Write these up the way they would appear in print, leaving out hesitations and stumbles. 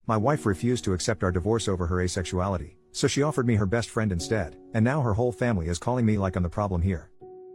My wife refused to accept our divorce over her asexuality, so she offered me her best friend instead, and now her whole family is calling me like I'm the problem here.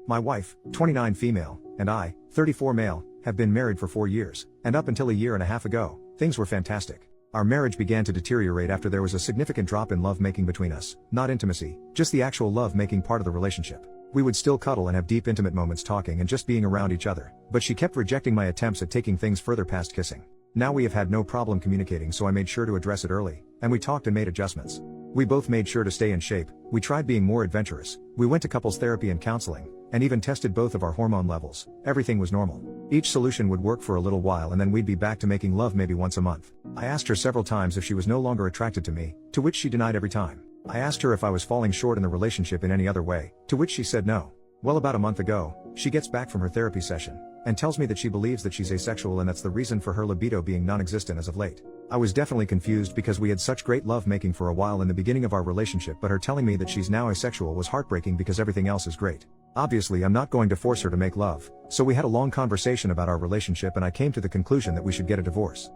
My wife, 29 female, and I, 34 male, have been married for 4 years, and up until a year and a half ago, things were fantastic. Our marriage began to deteriorate after there was a significant drop in love-making between us, not intimacy, just the actual love-making part of the relationship. We would still cuddle and have deep intimate moments talking and just being around each other, but she kept rejecting my attempts at taking things further past kissing. Now we have had no problem communicating, so I made sure to address it early, and we talked and made adjustments. We both made sure to stay in shape, we tried being more adventurous, we went to couples therapy and counseling, and even tested both of our hormone levels. Everything was normal. Each solution would work for a little while and then we'd be back to making love maybe once a month. I asked her several times if she was no longer attracted to me, to which she denied every time. I asked her if I was falling short in the relationship in any other way, to which she said no. Well, about a month ago, she gets back from her therapy session, and tells me that she believes that she's asexual and that's the reason for her libido being non-existent as of late. I was definitely confused because we had such great love making for a while in the beginning of our relationship, but her telling me that she's now asexual was heartbreaking because everything else is great. Obviously I'm not going to force her to make love, so we had a long conversation about our relationship and I came to the conclusion that we should get a divorce.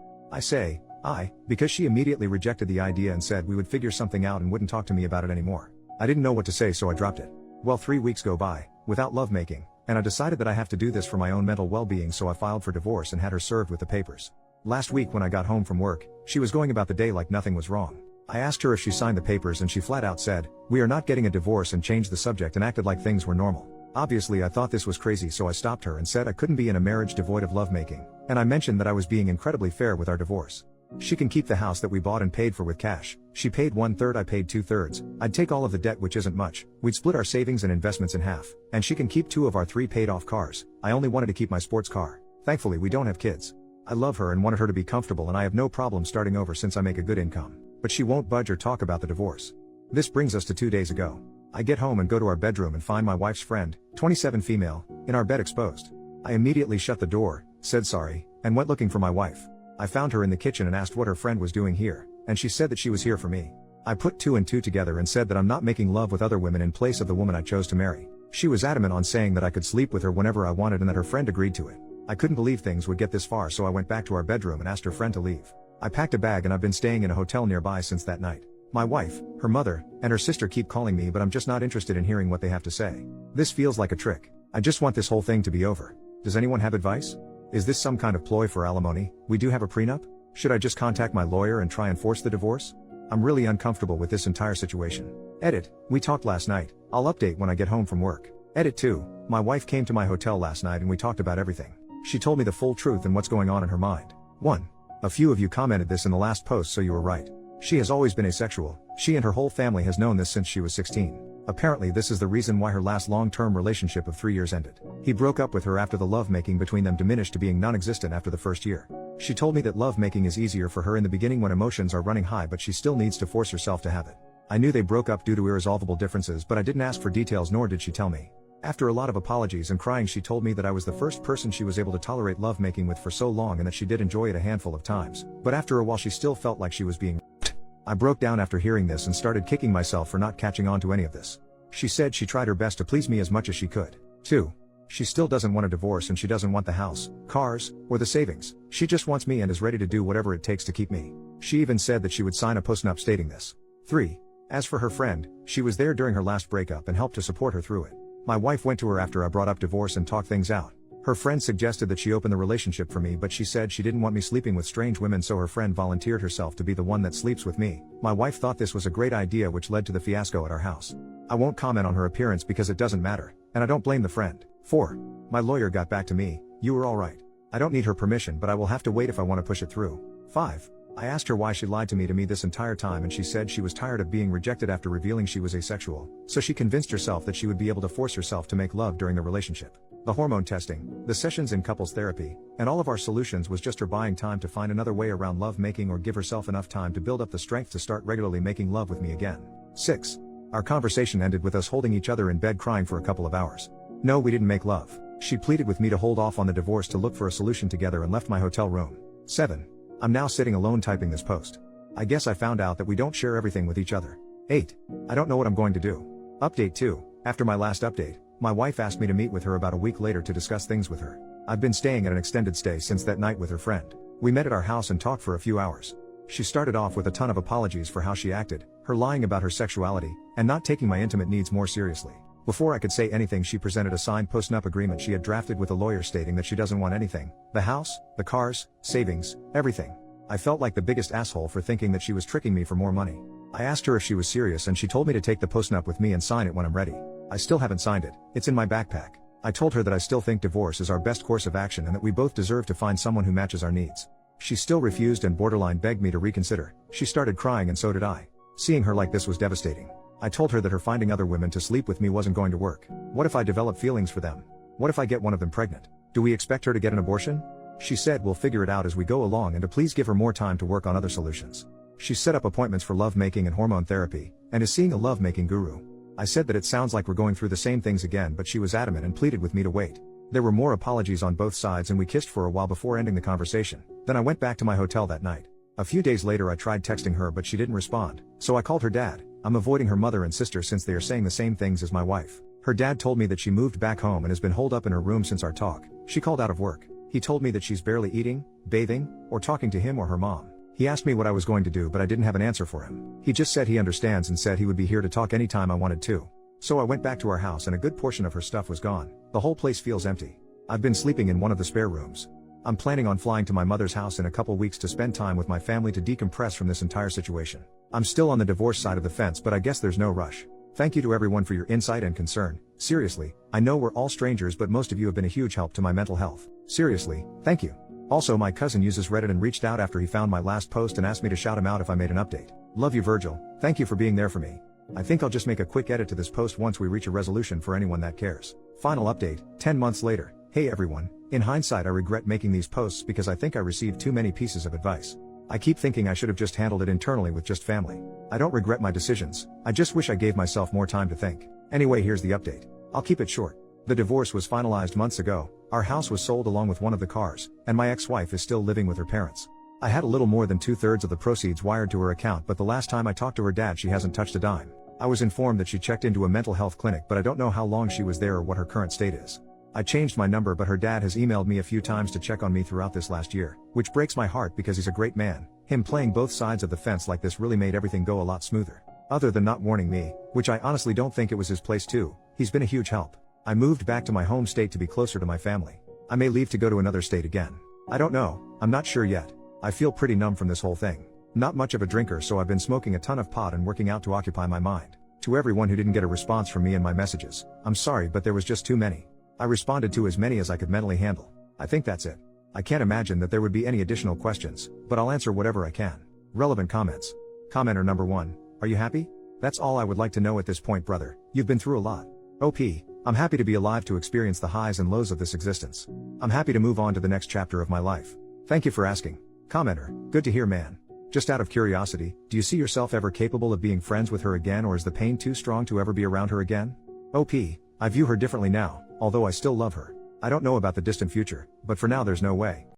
Because she immediately rejected the idea and said we would figure something out and wouldn't talk to me about it anymore. I didn't know what to say, so I dropped it. Well, 3 weeks go by, without lovemaking, and I decided that I have to do this for my own mental well-being, so I filed for divorce and had her served with the papers. Last week when I got home from work, she was going about the day like nothing was wrong. I asked her if she signed the papers and she flat out said, "We are not getting a divorce," and changed the subject and acted like things were normal. Obviously I thought this was crazy, so I stopped her and said I couldn't be in a marriage devoid of lovemaking, and I mentioned that I was being incredibly fair with our divorce. She can keep the house that we bought and paid for with cash. She paid 1/3, I paid 2/3. I'd take all of the debt, which isn't much. We'd split our savings and investments in half, and she can keep 2 of our 3 paid off cars. I only wanted to keep my sports car. Thankfully we don't have kids. I love her and wanted her to be comfortable, and I have no problem starting over since I make a good income. But she won't budge or talk about the divorce. This brings us to 2 days ago. I get home and go to our bedroom and find my wife's friend, 27 female, in our bed exposed. I immediately shut the door, said sorry, and went looking for my wife. I found her in the kitchen and asked what her friend was doing here, and she said that she was here for me. I put 2 and 2 together and said that I'm not making love with other women in place of the woman I chose to marry. She was adamant on saying that I could sleep with her whenever I wanted and that her friend agreed to it. I couldn't believe things would get this far, so I went back to our bedroom and asked her friend to leave. I packed a bag and I've been staying in a hotel nearby since that night. My wife, her mother, and her sister keep calling me, but I'm just not interested in hearing what they have to say. This feels like a trick. I just want this whole thing to be over. Does anyone have advice? Is this some kind of ploy for alimony? We do have a prenup? Should I just contact my lawyer and try and force the divorce? I'm really uncomfortable with this entire situation. Edit, we talked last night. I'll update when I get home from work. Edit 2, my wife came to my hotel last night and we talked about everything. She told me the full truth and what's going on in her mind. 1. A few of you commented this in the last post, so you were right. She has always been asexual. She and her whole family has known this since she was 16. Apparently this is the reason why her last long-term relationship of 3 years ended. He broke up with her after the lovemaking between them diminished to being non-existent after the first year. She told me that lovemaking is easier for her in the beginning when emotions are running high, but she still needs to force herself to have it. I knew they broke up due to irresolvable differences, but I didn't ask for details, nor did she tell me. After a lot of apologies and crying, she told me that I was the first person she was able to tolerate lovemaking with for so long and that she did enjoy it a handful of times, but after a while she still felt like she was being raped. I broke down after hearing this and started kicking myself for not catching on to any of this. She said she tried her best to please me as much as she could. 2. She still doesn't want a divorce and she doesn't want the house, cars, or the savings. She just wants me and is ready to do whatever it takes to keep me. She even said that she would sign a postnup stating this. 3. As for her friend, she was there during her last breakup and helped to support her through it. My wife went to her after I brought up divorce and talked things out. Her friend suggested that she open the relationship for me, but she said she didn't want me sleeping with strange women, so her friend volunteered herself to be the one that sleeps with me. My wife thought this was a great idea, which led to the fiasco at our house. I won't comment on her appearance because it doesn't matter, and I don't blame the friend. 4. My lawyer got back to me. You were alright. I don't need her permission, but I will have to wait if I want to push it through. 5. I asked her why she lied to me this entire time, and she said she was tired of being rejected after revealing she was asexual, so she convinced herself that she would be able to force herself to make love during the relationship. The hormone testing, the sessions in couples therapy, and all of our solutions was just her buying time to find another way around love making or give herself enough time to build up the strength to start regularly making love with me again. 6. Our conversation ended with us holding each other in bed crying for a couple of hours. No, we didn't make love. She pleaded with me to hold off on the divorce to look for a solution together and left my hotel room. 7. I'm now sitting alone typing this post. I guess I found out that we don't share everything with each other. 8. I don't know what I'm going to do. Update 2. After my last update, my wife asked me to meet with her about a week later to discuss things with her. I've been staying at an extended stay since that night with her friend. We met at our house and talked for a few hours. She started off with a ton of apologies for how she acted, her lying about her sexuality, and not taking my intimate needs more seriously. Before I could say anything, she presented a signed post-nup agreement she had drafted with a lawyer stating that she doesn't want anything: the house, the cars, savings, everything. I felt like the biggest asshole for thinking that she was tricking me for more money. I asked her if she was serious and she told me to take the post-nup with me and sign it when I'm ready. I still haven't signed it, it's in my backpack. I told her that I still think divorce is our best course of action and that we both deserve to find someone who matches our needs. She still refused and borderline begged me to reconsider. She started crying and so did I. Seeing her like this was devastating. I told her that her finding other women to sleep with me wasn't going to work. What if I develop feelings for them? What if I get one of them pregnant? Do we expect her to get an abortion? She said we'll figure it out as we go along and to please give her more time to work on other solutions. She's set up appointments for lovemaking and hormone therapy, and is seeing a lovemaking guru. I said that it sounds like we're going through the same things again, but she was adamant and pleaded with me to wait. There were more apologies on both sides and we kissed for a while before ending the conversation. Then I went back to my hotel that night. A few days later I tried texting her but she didn't respond, so I called her dad. I'm avoiding her mother and sister since they are saying the same things as my wife. Her dad told me that she moved back home and has been holed up in her room since our talk. She called out of work. He told me that she's barely eating, bathing, or talking to him or her mom. He asked me what I was going to do but I didn't have an answer for him. He just said he understands and said he would be here to talk anytime I wanted to. So I went back to our house and a good portion of her stuff was gone. The whole place feels empty. I've been sleeping in one of the spare rooms. I'm planning on flying to my mother's house in a couple weeks to spend time with my family to decompress from this entire situation. I'm still on the divorce side of the fence, but I guess there's no rush. Thank you to everyone for your insight and concern. Seriously, I know we're all strangers, but most of you have been a huge help to my mental health. Seriously, thank you. Also, my cousin uses Reddit and reached out after he found my last post and asked me to shout him out if I made an update. Love you, Virgil. Thank you for being there for me. I think I'll just make a quick edit to this post once we reach a resolution for anyone that cares. Final update, 10 months later. Hey everyone, in hindsight I regret making these posts because I think I received too many pieces of advice. I keep thinking I should have just handled it internally with just family. I don't regret my decisions, I just wish I gave myself more time to think. Anyway, here's the update. I'll keep it short. The divorce was finalized months ago, our house was sold along with one of the cars, and my ex-wife is still living with her parents. I had a little more than 2/3 of the proceeds wired to her account, but the last time I talked to her dad she hasn't touched a dime. I was informed that she checked into a mental health clinic, but I don't know how long she was there or what her current state is. I changed my number, but her dad has emailed me a few times to check on me throughout this last year, which breaks my heart because he's a great man. Him playing both sides of the fence like this really made everything go a lot smoother. Other than not warning me, which I honestly don't think it was his place too, he's been a huge help. I moved back to my home state to be closer to my family. I may leave to go to another state again. I don't know, I'm not sure yet. I feel pretty numb from this whole thing. Not much of a drinker, so I've been smoking a ton of pot and working out to occupy my mind. To everyone who didn't get a response from me in my messages, I'm sorry, but there was just too many. I responded to as many as I could mentally handle. I think that's it. I can't imagine that there would be any additional questions, but I'll answer whatever I can. Relevant comments. Commenter number 1. Are you happy? That's all I would like to know at this point, brother. You've been through a lot. OP. I'm happy to be alive to experience the highs and lows of this existence. I'm happy to move on to the next chapter of my life. Thank you for asking. Commenter. Good to hear, man. Just out of curiosity, do you see yourself ever capable of being friends with her again, or is the pain too strong to ever be around her again? OP. I view her differently now, although I still love her. I don't know about the distant future, but for now there's no way.